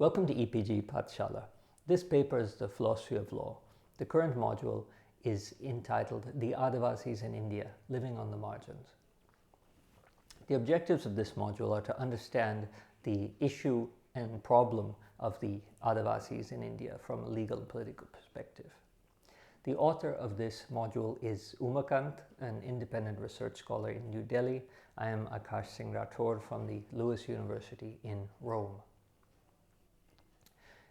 Welcome to EPG Pathshala. This paper is the philosophy of law. The current module is entitled The Adivasis in India, Living on the Margins. The objectives of this module are to understand the issue and problem of the Adivasis in India from a legal and political perspective. The author of this module is Umakant, an independent research scholar in New Delhi. I am Akash Singh Rathore from the Lewis University in Rome.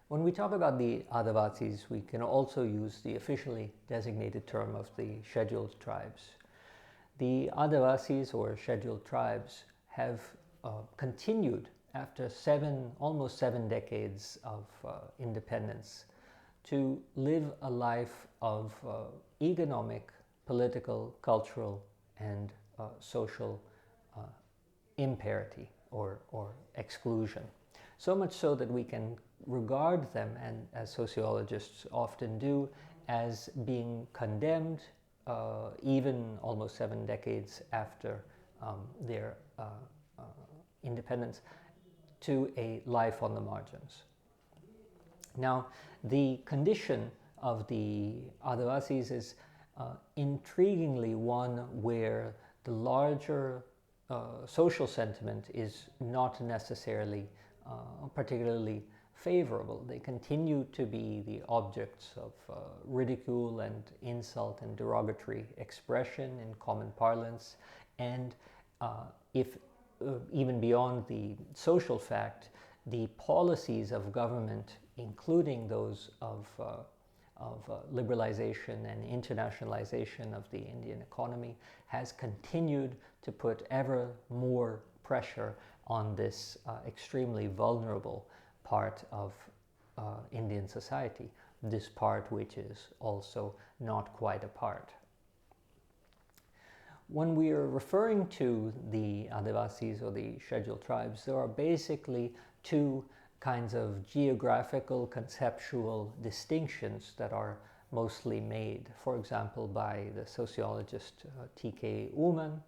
When we talk about the Adivasis, we can also use the officially designated term of the scheduled tribes. The Adivasis, or scheduled tribes, have continued after almost seven decades of independence to live a life of economic, political, cultural, and social imparity or exclusion. So much so that we can regard them, and as sociologists often do, as being condemned even almost 7 decades after their independence to a life on the margins. Now, the condition of the Adivasis is intriguingly one where the larger social sentiment is not necessarily particularly favorable. They continue to be the objects of ridicule and insult and derogatory expression in common parlance, and if even beyond the social fact, the policies of government, including those of liberalization and internationalization of the Indian economy, has continued to put ever more pressure on this extremely vulnerable part of Indian society, this part which is also not quite a part. When we are referring to the Adivasis or the scheduled tribes, there are basically two kinds of geographical conceptual distinctions that are mostly made. For example, by the sociologist T.K. Uman.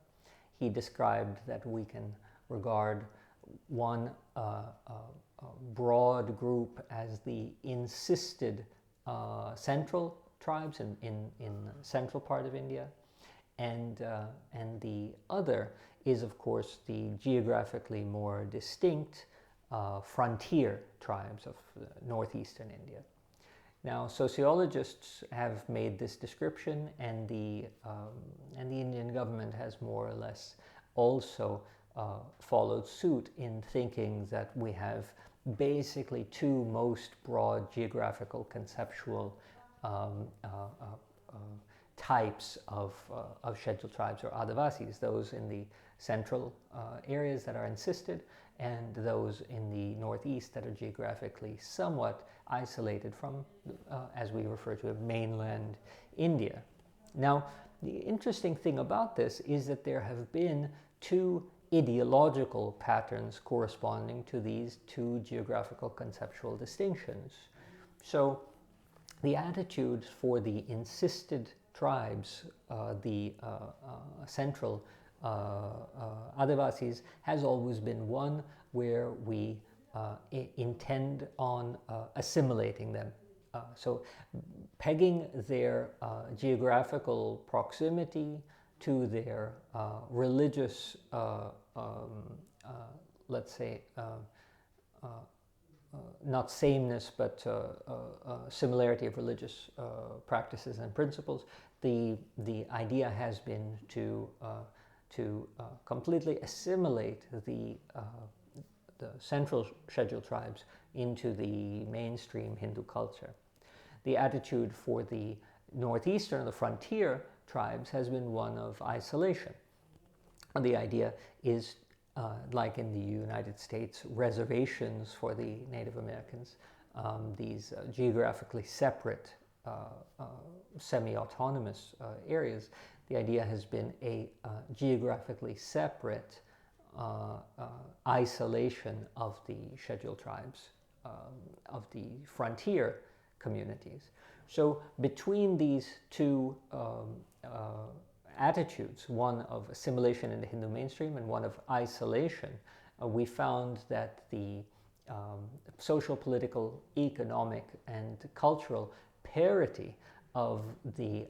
He described that we can regard one broad group as the insisted central tribes in the central part of India, and the other is, of course, the geographically more distinct frontier tribes of northeastern India. Now, sociologists have made this description, and the Indian government has more or less also followed suit in thinking that we have basically two most broad geographical conceptual types of scheduled tribes or Adivasis, those in the central areas that are insisted, and those in the northeast that are geographically somewhat isolated from, as we refer to it, mainland India. Now, the interesting thing about this is that there have been two ideological patterns corresponding to these two geographical conceptual distinctions. So the attitudes for the insisted tribes, the central Adivasis, has always been one where we intend on assimilating them. So pegging their geographical proximity to their religious, let's say, not sameness, but similarity of religious practices and principles. The idea has been to completely assimilate the central scheduled tribes into the mainstream Hindu culture. The attitude for the northeastern, the frontier tribes, has been one of isolation. And the idea is, like in the United States, reservations for the Native Americans, these geographically separate semi-autonomous areas. The idea has been a geographically separate isolation of the scheduled tribes, of the frontier communities. So between these two attitudes, one of assimilation in the Hindu mainstream and one of isolation, we found that the social, political, economic, and cultural parity of the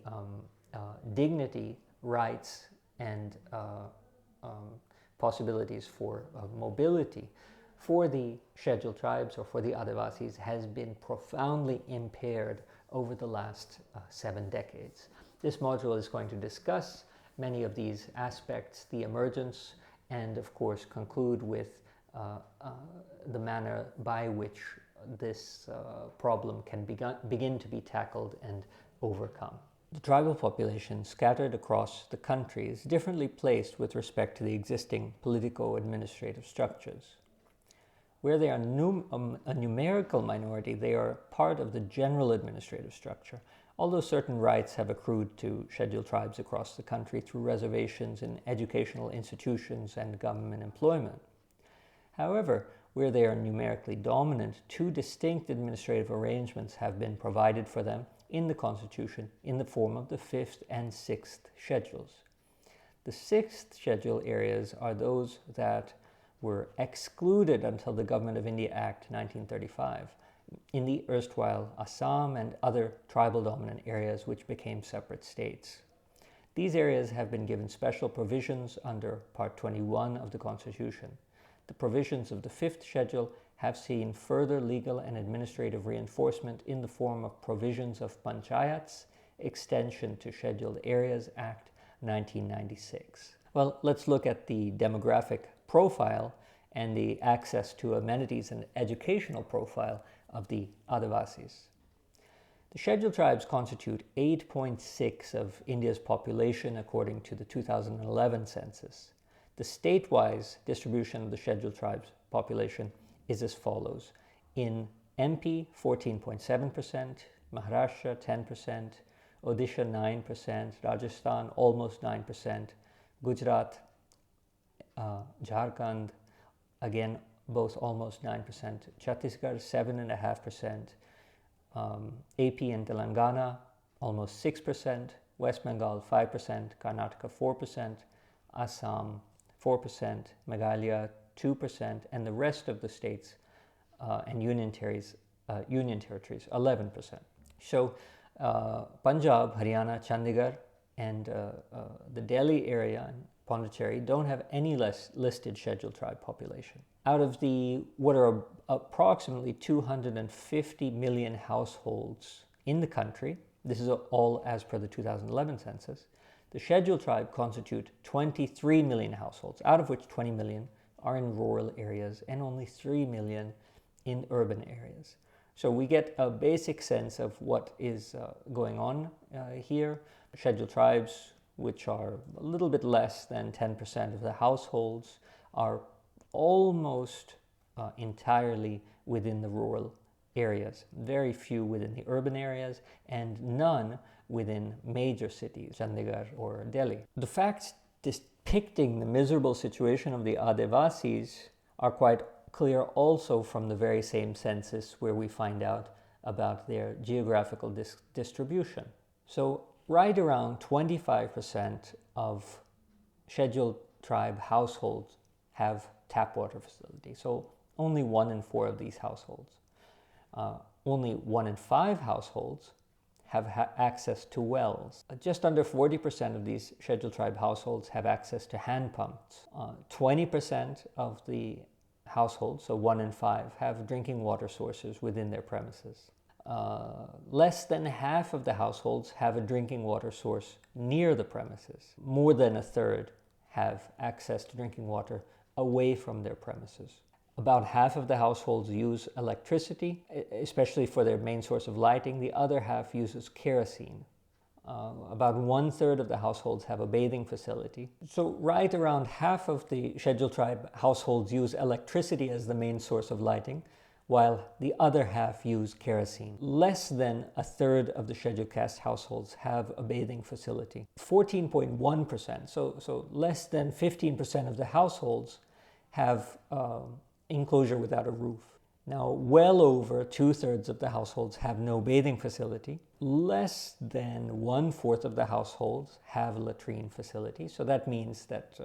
dignity, rights, and possibilities for mobility for the scheduled tribes or for the Adivasis has been profoundly impaired over the last 7 decades. This module is going to discuss many of these aspects, the emergence, and of course conclude with the manner by which this problem can begin to be tackled and overcome. The tribal population scattered across the country is differently placed with respect to the existing politico-administrative structures. Where they are a numerical minority, they are part of the general administrative structure, although certain rights have accrued to scheduled tribes across the country through reservations in educational institutions and government employment. However, where they are numerically dominant, 2 distinct administrative arrangements have been provided for them in the Constitution in the form of the 5th and 6th schedules. The 6th schedule areas are those that were excluded until the Government of India Act 1935 in the erstwhile Assam and other tribal dominant areas which became separate states. These areas have been given special provisions under Part 21 of the Constitution. The provisions of the 5th schedule have seen further legal and administrative reinforcement in the form of provisions of Panchayats, extension to Scheduled Areas Act 1996. Well, let's look at the demographic profile and the access to amenities and educational profile of the Adivasis. The scheduled tribes constitute 8.6% of India's population according to the 2011 census. The state-wise distribution of the scheduled tribes population is as follows. In MP, 14.7%, Maharashtra, 10%, Odisha, 9%, Rajasthan, almost 9%, Gujarat, Jharkhand, again, both almost 9%, Chhattisgarh, 7.5%, AP and Telangana, almost 6%, West Bengal, 5%, Karnataka, 4%, Assam, 4%, Meghalaya, 2%, and the rest of the states and union territories, 11%. So Punjab, Haryana, Chandigarh, and the Delhi area and Pondicherry don't have any listed scheduled tribe population. Out of the what are approximately 250 million households in the country, this is all as per the 2011 census, the scheduled tribe constitute 23 million households, out of which 20 million are in rural areas and only 3 million in urban areas. So we get a basic sense of what is going on here. Scheduled tribes, which are a little bit less than 10% of the households, are almost entirely within the rural areas. Very few within the urban areas and none within major cities, Chandigarh or Delhi. The facts depicting the miserable situation of the Adivasis are quite clear also from the very same census where we find out about their geographical distribution. So right around 25% of scheduled tribe households have tap water facilities. So only 1 in 4 of these households. Only 1 in 5 households have access to wells. Just under 40% of these scheduled tribe households have access to hand pumps. 20% of the households, so 1 in 5, have drinking water sources within their premises. Less than half of the households have a drinking water source near the premises. More than a third have access to drinking water away from their premises. About half of the households use electricity, especially for their main source of lighting. The other half uses kerosene. About 1/3 of the households have a bathing facility. So right around half of the scheduled tribe households use electricity as the main source of lighting, while the other half use kerosene. Less than 1/3 of the scheduled caste households have a bathing facility. 14.1%, so less than 15% of the households have enclosure without a roof. Now, well over 2/3 of the households have no bathing facility. Less than 1/4 of the households have a latrine facility. So that means that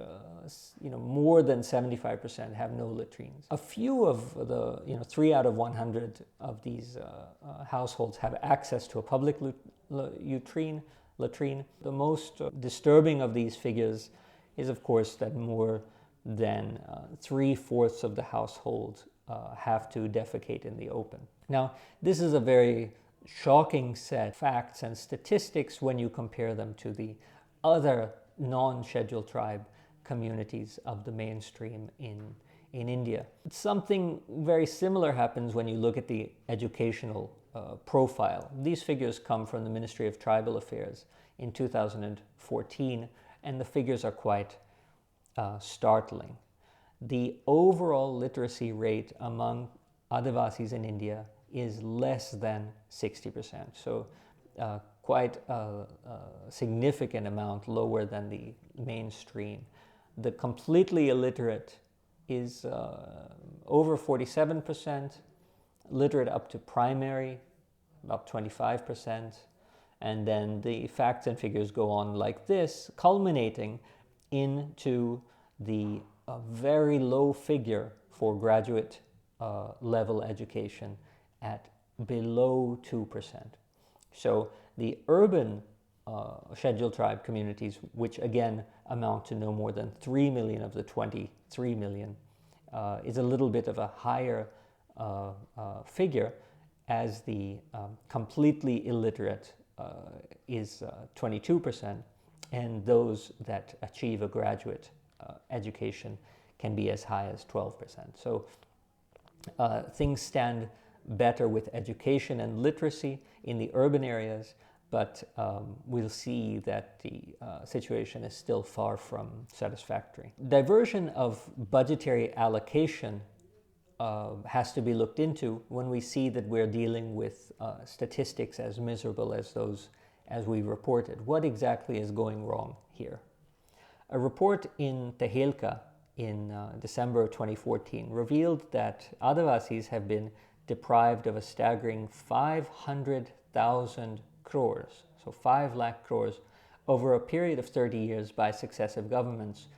more than 75% have no latrines. A few of the 3 out of 100 of these households have access to a public latrine. The most disturbing of these figures is, of course, that more than 3/4 of the household have to defecate in the open. Now, this is a very shocking set of facts and statistics when you compare them to the other non-scheduled tribe communities of the mainstream in India. Something very similar happens when you look at the educational profile. These figures come from the Ministry of Tribal Affairs in 2014, and the figures are quite startling. The overall literacy rate among adivasis in India is less than 60%. So quite a significant amount lower than the mainstream. The completely illiterate is over 47%, literate up to primary, about 25%, and then the facts and figures go on like this, culminating into the very low figure for graduate level education at below 2%. So the urban scheduled tribe communities, which again amount to no more than 3 million of the 23 million, is a little bit of a higher figure, as the completely illiterate is 22%, and those that achieve a graduate education can be as high as 12%. So things stand better with education and literacy in the urban areas, but we'll see that the situation is still far from satisfactory. Diversion of budgetary allocation has to be looked into when we see that we're dealing with statistics as miserable as those as we reported. What exactly is going wrong here? A report in Tehelka in December of 2014 revealed that adivasis have been deprived of a staggering 500,000 crores, so 5 lakh crores, over a period of 30 years by successive governments,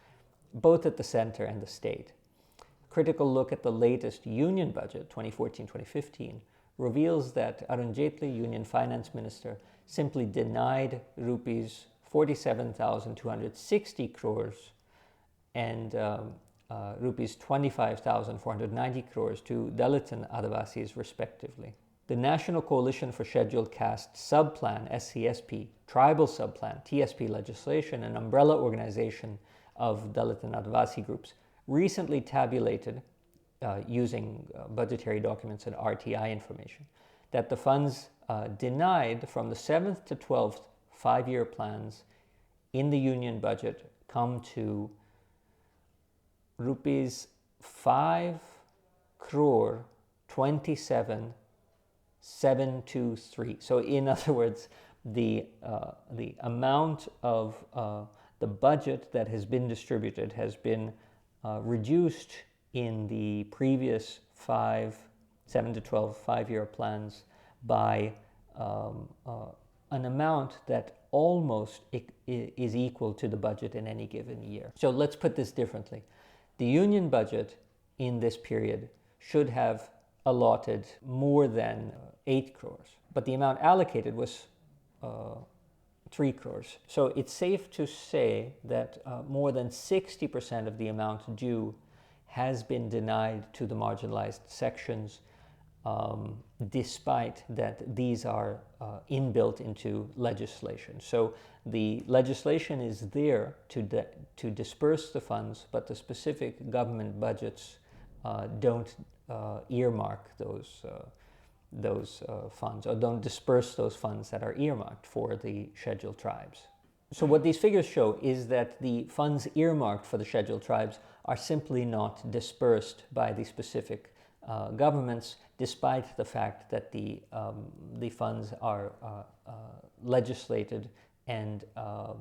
both at the center and the state. A critical look at the latest union budget, 2014-2015, reveals that Arun Jaitley, Union Finance Minister, simply denied rupees 47,260 crores and rupees 25,490 crores to Dalit and Adivasis respectively. The National Coalition for Scheduled Caste Subplan, SCSP, Tribal Subplan, TSP legislation, an umbrella organization of Dalit and Adivasi groups, recently tabulated, using budgetary documents and RTI information, that the funds denied from the 7th to 12th 5-year plans in the union budget come to rupees 5 crore 27,723. So in other words, the amount of the budget that has been distributed has been reduced in the previous 7 to 12 5-year plans by an amount that almost is equal to the budget in any given year. So let's put this differently. The union budget in this period should have allotted more than 8 crores, but the amount allocated was 3 crores. So it's safe to say that more than 60% of the amount due has been denied to the marginalized sections, despite that these are inbuilt into legislation. So the legislation is there to disperse the funds, but the specific government budgets don't earmark those funds, or don't disperse those funds that are earmarked for the scheduled tribes. So what these figures show is that the funds earmarked for the scheduled tribes are simply not dispersed by the specific governments, despite the fact that the funds are legislated, and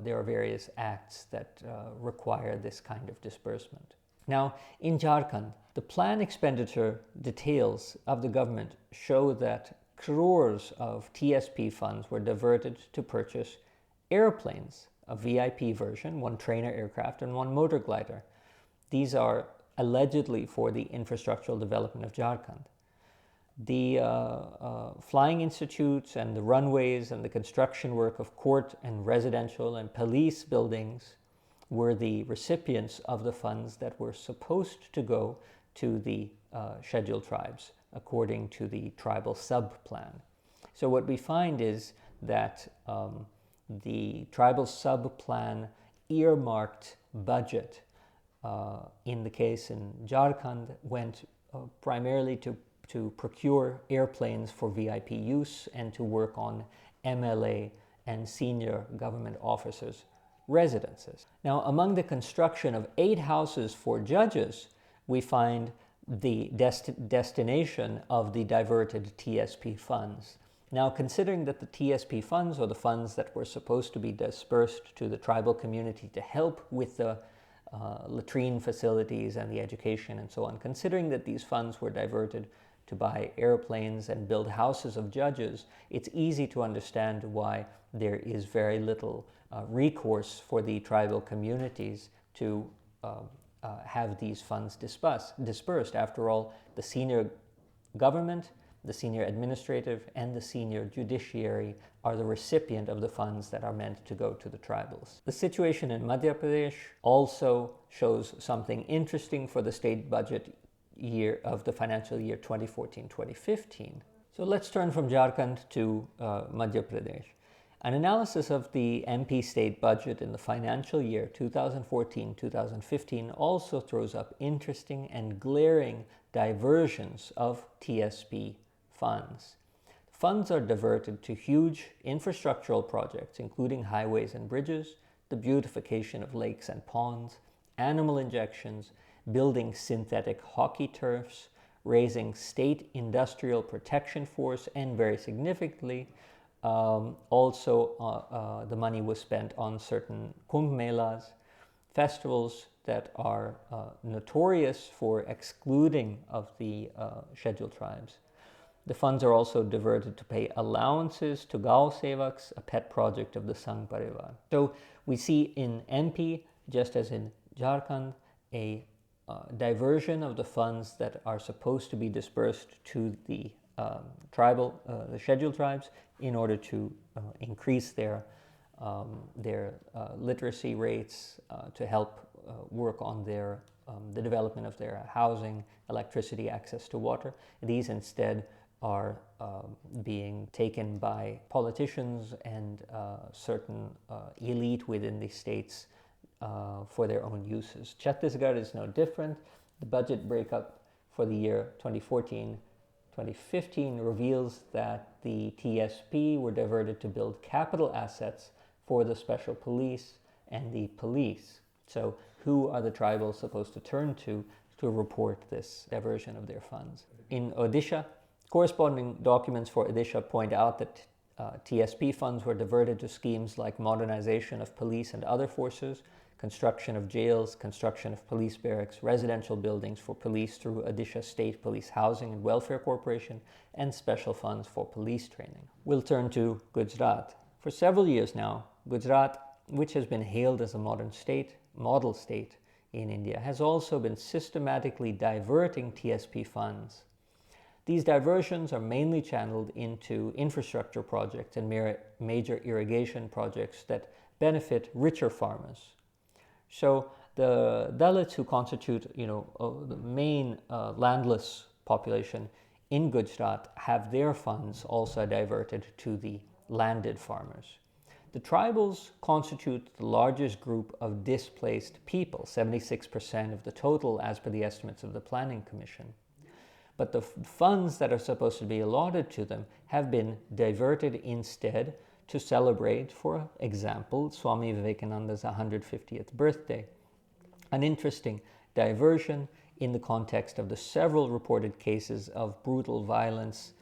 there are various acts that require this kind of disbursement. Now, in Jharkhand, the plan expenditure details of the government show that crores of TSP funds were diverted to purchase airplanes, a VIP version, one trainer aircraft, and one motor glider. These are allegedly for the infrastructural development of Jharkhand. The flying institutes and the runways and the construction work of court and residential and police buildings were the recipients of the funds that were supposed to go to the scheduled tribes according to the tribal sub-plan. So what we find is that the tribal sub-plan earmarked budget in the case in Jharkhand went primarily to procure airplanes for VIP use and to work on MLA and senior government officers' residences. Now, among the construction of 8 houses for judges, we find the destination of the diverted TSP funds. Now, considering that the TSP funds, or the funds that were supposed to be dispersed to the tribal community to help with the latrine facilities and the education and so on, considering that these funds were diverted to buy airplanes and build houses of judges, it's easy to understand why there is very little recourse for the tribal communities to have these funds dispersed. After all, the senior government, the senior administrative, and the senior judiciary are the recipient of the funds that are meant to go to the tribals. The situation in Madhya Pradesh also shows something interesting for the state budget year of the financial year 2014-2015. So let's turn from Jharkhand to Madhya Pradesh. An analysis of the MP state budget in the financial year 2014-2015 also throws up interesting and glaring diversions of TSP funds. Funds are diverted to huge infrastructural projects, including highways and bridges, the beautification of lakes and ponds, animal injections, building synthetic hockey turfs, raising state industrial protection force, and very significantly, also the money was spent on certain Kumbh Melas, festivals that are notorious for excluding of the scheduled tribes. The funds are also diverted to pay allowances to Gao Sevaks, a pet project of the Sangh Parivar. So we see in MP, just as in Jharkhand, a diversion of the funds that are supposed to be dispersed to the the scheduled tribes in order to increase their literacy rates, to help work on the development of their housing, electricity, access to water. These instead are being taken by politicians and certain elite within the states for their own uses. Chhattisgarh is no different. The budget breakup for the year 2014-2015 reveals that the TSP were diverted to build capital assets for the special police and the police. So who are the tribals supposed to turn to report this diversion of their funds? In Odisha, corresponding documents for Odisha point out that TSP funds were diverted to schemes like modernization of police and other forces, construction of jails, construction of police barracks, residential buildings for police through Odisha State Police Housing and Welfare Corporation, and special funds for police training. We'll turn to Gujarat. For several years now, Gujarat, which has been hailed as a model state in India, has also been systematically diverting TSP funds. These diversions are mainly channeled into infrastructure projects and major irrigation projects that benefit richer farmers. So the Dalits, who constitute, the main landless population in Gujarat, have their funds also diverted to the landed farmers. The tribals constitute the largest group of displaced people, 76% of the total as per the estimates of the Planning Commission. But the funds that are supposed to be allotted to them have been diverted instead to celebrate, for example, Swami Vivekananda's 150th birthday. An interesting diversion in the context of the several reported cases of brutal violence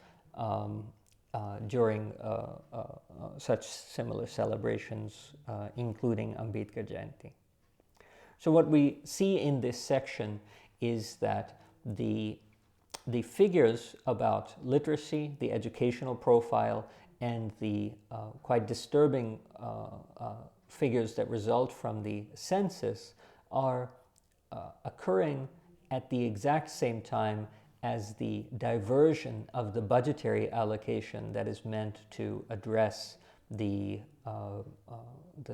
during such similar celebrations, including Ambedkar Jayanti. So what we see in this section is that the figures about literacy, the educational profile, and the quite disturbing figures that result from the census are occurring at the exact same time as the diversion of the budgetary allocation that is meant to address the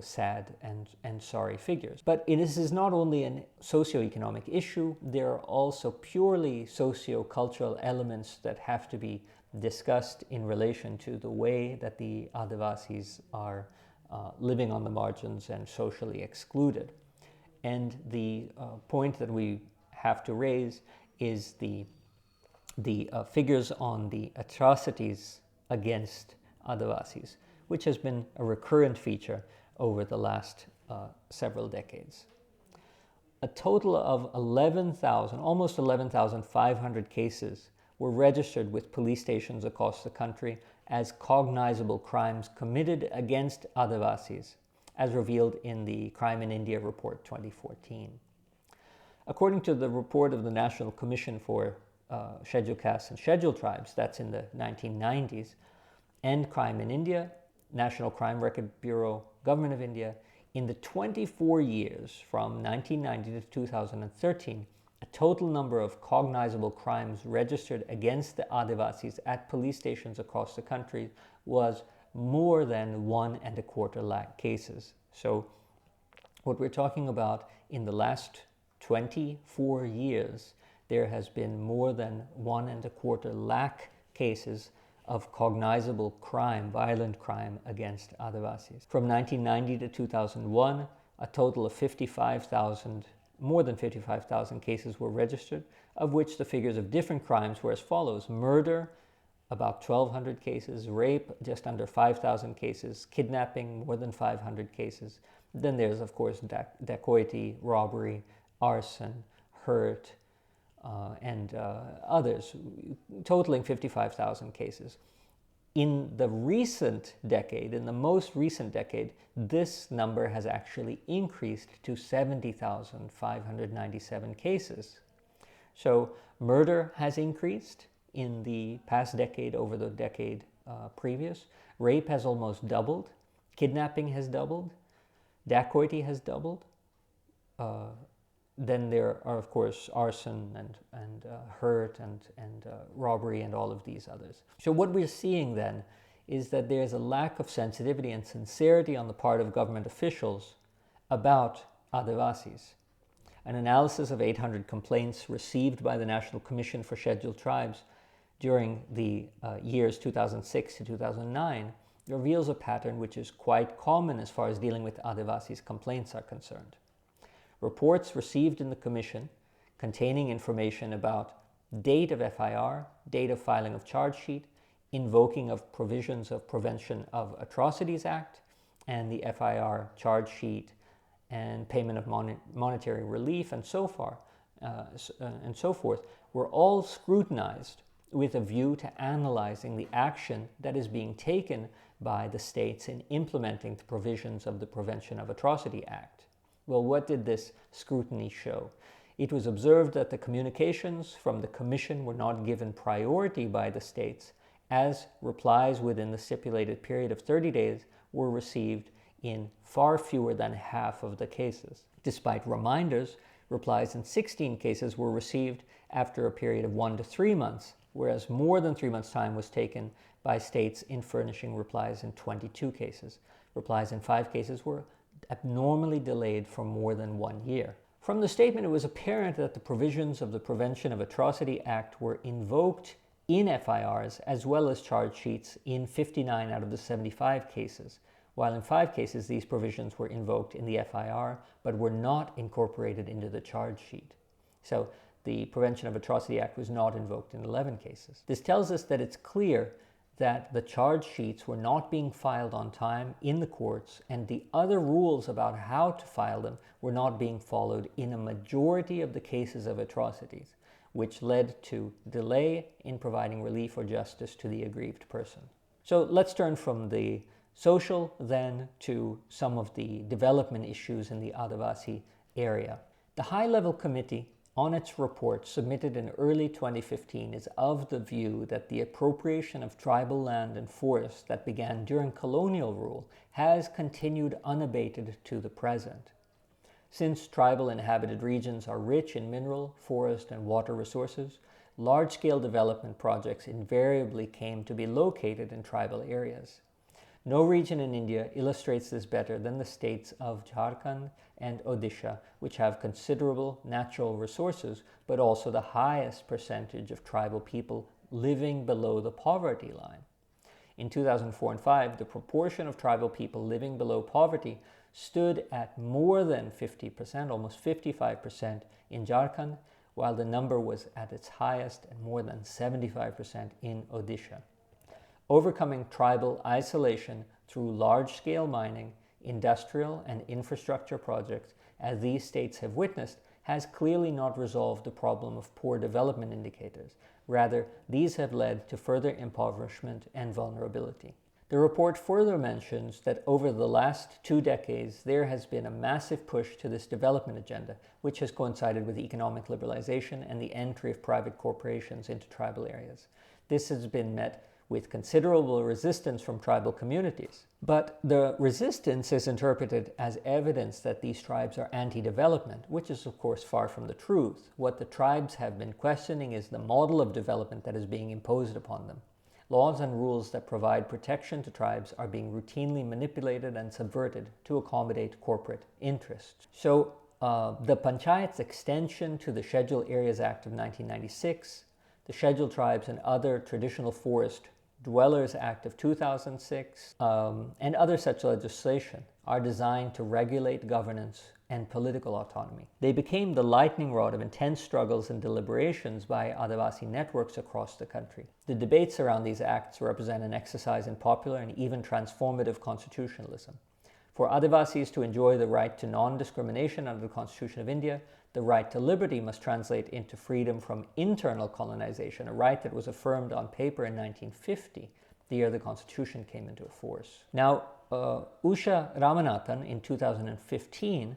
sad and sorry figures. But this is not only a socioeconomic issue, there are also purely socio-cultural elements that have to be discussed in relation to the way that the Adivasis are living on the margins and socially excluded. And the point that we have to raise is the figures on the atrocities against Adivasis, which has been a recurrent feature over the last several decades. A total of 11,000, almost 11,500 cases were registered with police stations across the country as cognizable crimes committed against Adivasis, as revealed in the Crime in India Report 2014. According to the report of the National Commission for Scheduled Castes and Scheduled Tribes, that's in the 1990s, and Crime in India, National Crime Record Bureau, Government of India, in the 24 years from 1990 to 2013, a total number of cognizable crimes registered against the Adivasis at police stations across the country was more than 1.25 lakh cases. So what we're talking about in the last 24 years, there has been more than 1.25 lakh cases of cognizable crime, violent crime against Adivasis. From 1990 to 2001, a total of 55,000, more than 55,000 cases were registered, of which the figures of different crimes were as follows: murder, about 1,200 cases, rape, just under 5,000 cases, kidnapping, more than 500 cases. Then there's, of course, dacoity, robbery, arson, hurt, and others, totaling 55,000 cases. In the recent decade, in the most recent decade, this number has actually increased to 70,597 cases. So murder has increased in the past decade over the decade previous. Rape has almost doubled. Kidnapping has doubled. Dacoity has doubled. Then there are, of course, arson and hurt and robbery and all of these others. So what we're seeing then is that there's a lack of sensitivity and sincerity on the part of government officials about Adivasis. An analysis of 800 complaints received by the National Commission for Scheduled Tribes during the years 2006 to 2009 reveals a pattern which is quite common as far as dealing with Adivasis complaints are concerned. Reports received in the Commission containing information about date of FIR, date of filing of charge sheet, invoking of provisions of Prevention of Atrocities Act, and the FIR charge sheet and payment of monetary relief and so forth, were all scrutinized with a view to analyzing the action that is being taken by the states in implementing the provisions of the Prevention of Atrocity Act. Well, what did this scrutiny show? It was observed that the communications from the Commission were not given priority by the states, as replies within the stipulated period of 30 days were received in far fewer than half of the cases. Despite reminders, replies in 16 cases were received after a period of 1 to 3 months, whereas more than 3 months' time was taken by states in furnishing replies in 22 cases. Replies in 5 cases were abnormally delayed for more than 1 year. From the statement, it was apparent that the provisions of the Prevention of Atrocity Act were invoked in FIRs as well as charge sheets in 59 out of the 75 cases, while in 5 cases these provisions were invoked in the FIR but were not incorporated into the charge sheet. So the Prevention of Atrocity Act was not invoked in 11 cases. This tells us that it's clear that the charge sheets were not being filed on time in the courts, and the other rules about how to file them were not being followed in a majority of the cases of atrocities, which led to delay in providing relief or justice to the aggrieved person. So let's turn from the social then to some of the development issues in the Adivasi area. The high-level committee on its report submitted in early 2015 is of the view that the appropriation of tribal land and forests that began during colonial rule has continued unabated to the present. Since tribal inhabited regions are rich in mineral, forest, and water resources, large-scale development projects invariably came to be located in tribal areas. No region in India illustrates this better than the states of Jharkhand and Odisha, which have considerable natural resources, but also the highest percentage of tribal people living below the poverty line. In 2004 and 5, the proportion of tribal people living below poverty stood at more than 50%, almost 55% in Jharkhand, while the number was at its highest and more than 75% in Odisha. Overcoming tribal isolation through large-scale mining, industrial and infrastructure projects, as these states have witnessed, has clearly not resolved the problem of poor development indicators. Rather, these have led to further impoverishment and vulnerability. The report further mentions that over the last 2 decades, there has been a massive push to this development agenda, which has coincided with economic liberalization and the entry of private corporations into tribal areas. This has been met with considerable resistance from tribal communities. But the resistance is interpreted as evidence that these tribes are anti-development, which is of course far from the truth. What the tribes have been questioning is the model of development that is being imposed upon them. Laws and rules that provide protection to tribes are being routinely manipulated and subverted to accommodate corporate interests. So the Panchayat's extension to the Scheduled Areas Act of 1996, the Scheduled Tribes and Other Traditional Forest Dwellers Act of 2006, and other such legislation are designed to regulate governance and political autonomy. They became the lightning rod of intense struggles and deliberations by Adivasi networks across the country. The debates around these acts represent an exercise in popular and even transformative constitutionalism. For Adivasis to enjoy the right to non-discrimination under the Constitution of India, the right to liberty must translate into freedom from internal colonization, a right that was affirmed on paper in 1950, the year the Constitution came into force. Now, Usha Ramanathan in 2015,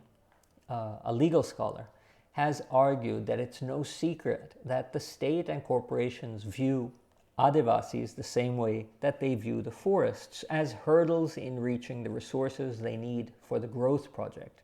a legal scholar, has argued that it's no secret that the state and corporations view Adivasis the same way that they view the forests, as hurdles in reaching the resources they need for the growth project.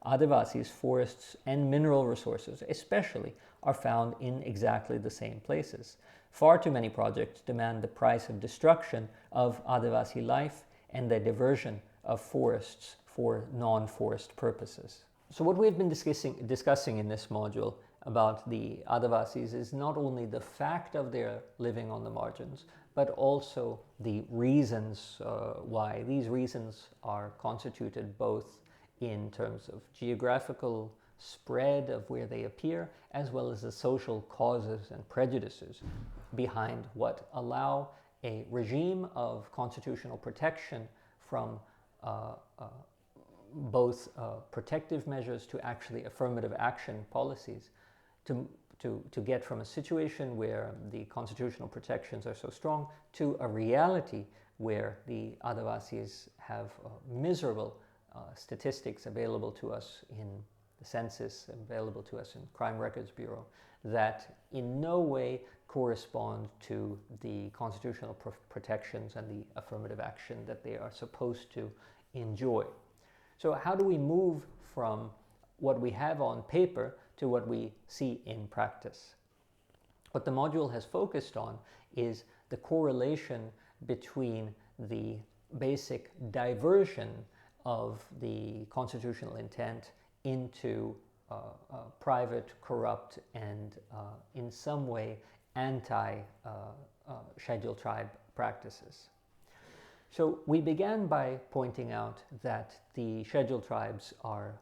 Adivasis, forests, and mineral resources especially are found in exactly the same places. Far too many projects demand the price of destruction of Adivasi life and the diversion of forests for non-forest purposes. So what we've been discussing in this module about the Adivasis is not only the fact of their living on the margins, but also the reasons why. These reasons are constituted both in terms of geographical spread of where they appear, as well as the social causes and prejudices behind what allow a regime of constitutional protection from both protective measures to actually affirmative action policies to get from a situation where the constitutional protections are so strong to a reality where the Adivasis have miserable statistics available to us in the census, available to us in Crime Records Bureau, that in no way correspond to the constitutional protections and the affirmative action that they are supposed to enjoy. So how do we move from what we have on paper to what we see in practice? What the module has focused on is the correlation between the basic diversion of the constitutional intent into private, corrupt, and in some way anti-scheduled tribe practices. So we began by pointing out that the scheduled tribes are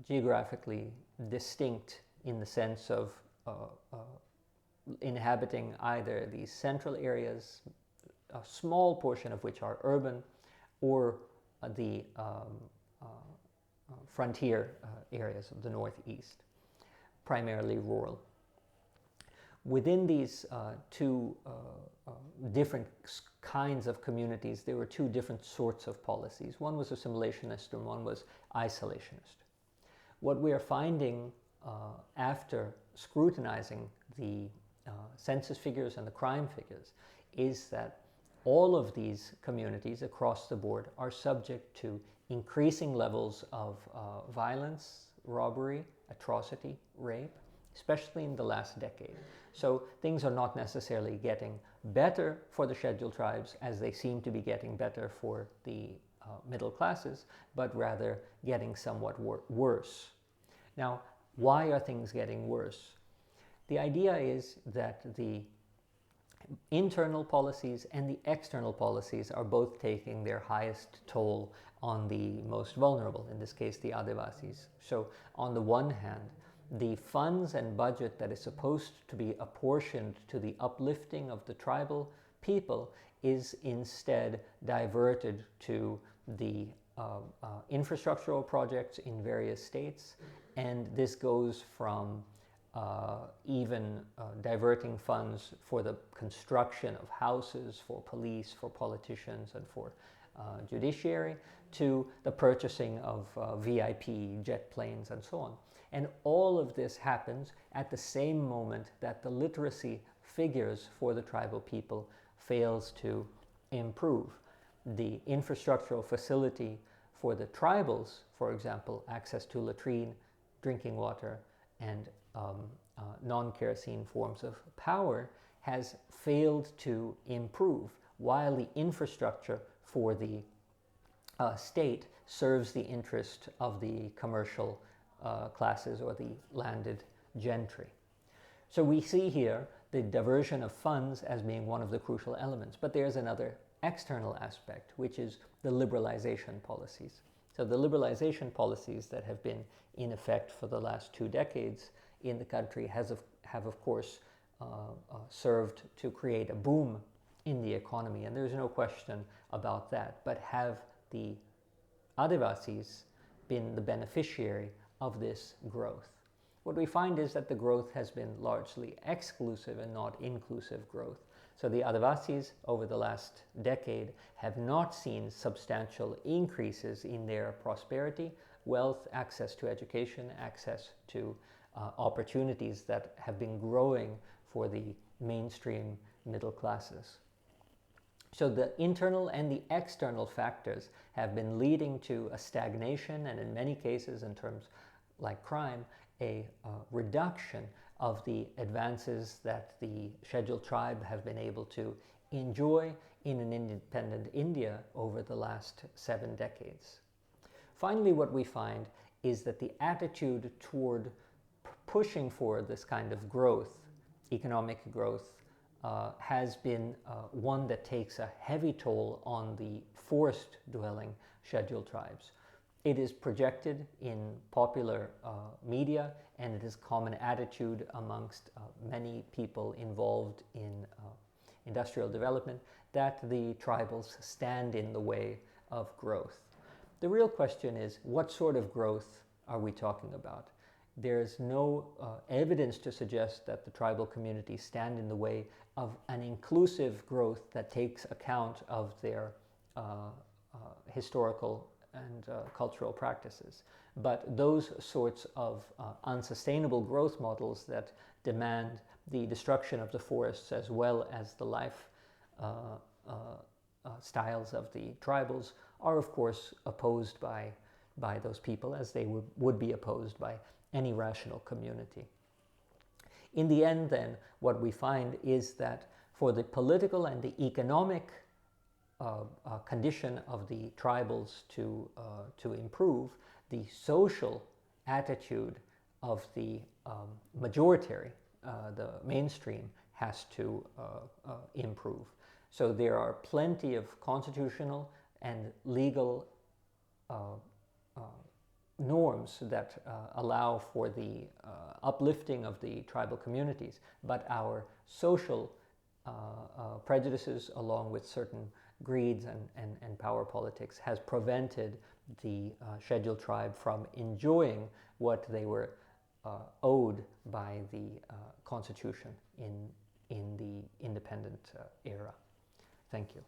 geographically distinct in the sense of inhabiting either the central areas, a small portion of which are urban, or the frontier areas of the northeast, primarily rural. Within these two different kinds of communities, there were two different sorts of policies. One was assimilationist and one was isolationist. What we are finding after scrutinizing the census figures and the crime figures is that all of these communities across the board are subject to increasing levels of violence, robbery, atrocity, rape, especially in the last decade. So things are not necessarily getting better for the scheduled tribes as they seem to be getting better for the middle classes, but rather getting somewhat worse. Now, why are things getting worse? The idea is that the internal policies and the external policies are both taking their highest toll on the most vulnerable, in this case the adivasis. So on the one hand, the funds and budget that is supposed to be apportioned to the uplifting of the tribal people is instead diverted to the infrastructural projects in various states, and this goes from even diverting funds for the construction of houses, for police, for politicians, and for judiciary, to the purchasing of VIP jet planes and so on. And all of this happens at the same moment that the literacy figures for the tribal people fails to improve. The infrastructural facility for the tribals, for example, access to latrine, drinking water, and non-kerosene forms of power, has failed to improve, while the infrastructure for the state serves the interest of the commercial classes or the landed gentry. So we see here the diversion of funds as being one of the crucial elements, but there's another external aspect, which is the liberalization policies. So the liberalization policies that have been in effect for the last 2 decades in the country have of course served to create a boom in the economy, and there's no question about that. But have the adivasis been the beneficiary of this growth? What we find is that the growth has been largely exclusive and not inclusive growth. So the adivasis over the last decade have not seen substantial increases in their prosperity, wealth, access to education, access to opportunities that have been growing for the mainstream middle classes. So the internal and the external factors have been leading to a stagnation, and in many cases, in terms like crime, a reduction of the advances that the scheduled tribe have been able to enjoy in an independent India over the last 7 decades. Finally, what we find is that the attitude toward pushing for this kind of growth, economic growth, has been one that takes a heavy toll on the forest-dwelling scheduled tribes. It is projected in popular media, and it is common attitude amongst many people involved in industrial development that the tribals stand in the way of growth. The real question is, what sort of growth are we talking about? There's no evidence to suggest that the tribal communities stand in the way of an inclusive growth that takes account of their historical and cultural practices. But those sorts of unsustainable growth models that demand the destruction of the forests as well as the life styles of the tribals are of course opposed by those people, as they would be opposed by any rational community. In the end then, what we find is that for the political and the economic condition of the tribals to improve, the social attitude of the majoritary, the mainstream, has to improve. So there are plenty of constitutional and legal norms that allow for the uplifting of the tribal communities, but our social prejudices, along with certain greeds and power politics, has prevented the scheduled tribe from enjoying what they were owed by the Constitution in the independent era. Thank you.